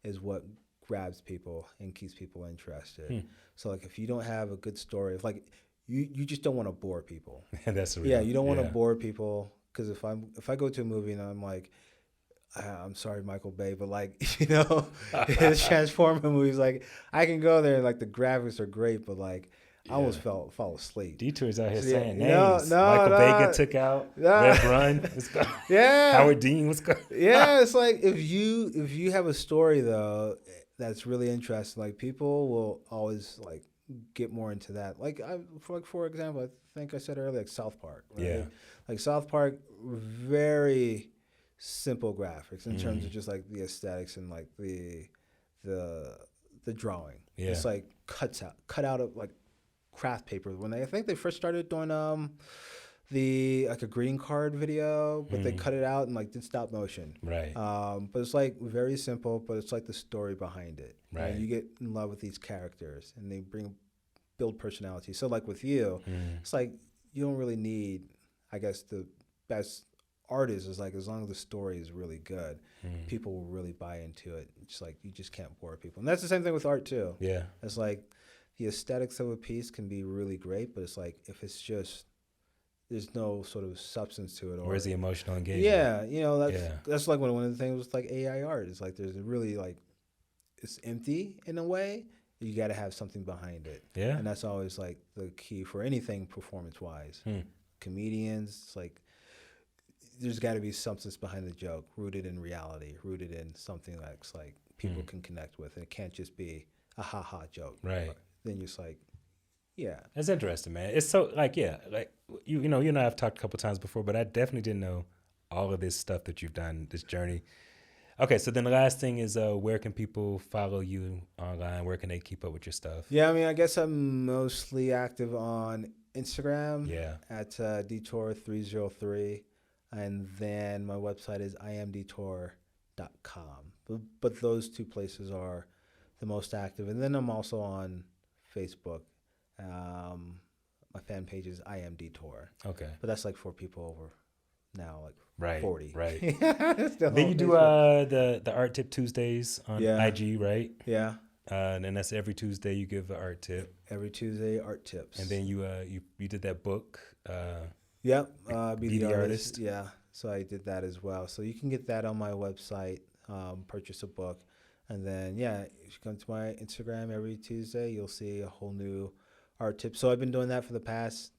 is what grabs people and keeps people interested. So like if you don't have a good story, it's like you just don't want to bore people. That's real. Yeah, you don't want to bore people, because if I go to a movie and I'm like, I'm sorry, Michael Bay, but like, his Transformer movies, like I can go there and like the graphics are great, but like I almost fall asleep. Detour's out here saying names. Michael Bay took out. Red Run. Howard Dean was going. It's like if you have a story though that's really interesting, like people will always like get more into that. Like for example, I think I said earlier, like South Park. Right? Yeah. Like South Park, very simple graphics in terms of just like the aesthetics and like the drawing. Yeah. It's like cut out of like craft paper. When I think they first started doing a greeting card video, but they cut it out and like did stop motion. Right. But it's like very simple, but it's like the story behind it. Right. And you get in love with these characters and they build personality. So like with you, it's like you don't really need, I guess the best artist is like, as long as the story is really good, people will really buy into it. It's like, you just can't bore people. And that's the same thing with art too. Yeah. It's like the aesthetics of a piece can be really great, but it's like, if it's just, there's no sort of substance to it. Or where's the emotional engagement? Yeah. You know, that's like one of the things with like AI art. It's like, there's really like, it's empty in a way. You got to have something behind it. Yeah. And that's always like the key for anything performance-wise. Comedians, it's like, there's got to be substance behind the joke, rooted in reality, rooted in something that's like people can connect with. And it can't just be a ha-ha joke. Right. Then you're just like, yeah. That's interesting, man. It's so like, yeah, like you know, you and I have talked a couple times before, but I definitely didn't know all of this stuff that you've done, this journey. Okay, so then the last thing is, where can people follow you online? Where can they keep up with your stuff? Yeah, I mean, I guess I'm mostly active on Instagram. Yeah. At Detour 303, and then my website is imdetour.com. But those two places are the most active, and then I'm also on Facebook. My fan page is I Am Detour. Okay. But that's like for people over now, like 40. Right. Then you do the Art Tip Tuesdays on IG, right? Yeah. And then that's every Tuesday you give an art tip. Every Tuesday, art tips. And then you did that book. Yep. Be the Artist. Yeah. So I did that as well. So you can get that on my website, purchase a book. And then, if you come to my Instagram every Tuesday, you'll see a whole new art tip. So I've been doing that for the past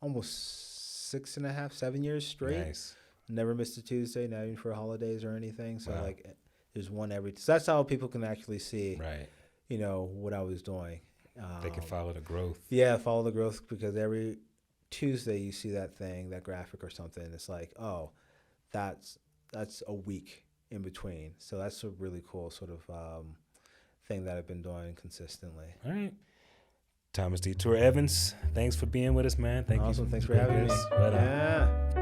almost 6.5, 7 years straight. Nice. Never missed a Tuesday, not even for holidays or anything. So like, there's one every. So that's how people can actually see, you know, what I was doing. They can follow the growth. Yeah, follow the growth, because every Tuesday you see that thing, that graphic or something. It's like, oh, that's a week in between. So that's a really cool sort of thing that I've been doing consistently. All right. Thomas Detour Evans, thanks for being with us, man. Thank you. Awesome. Thanks for having me. Yeah.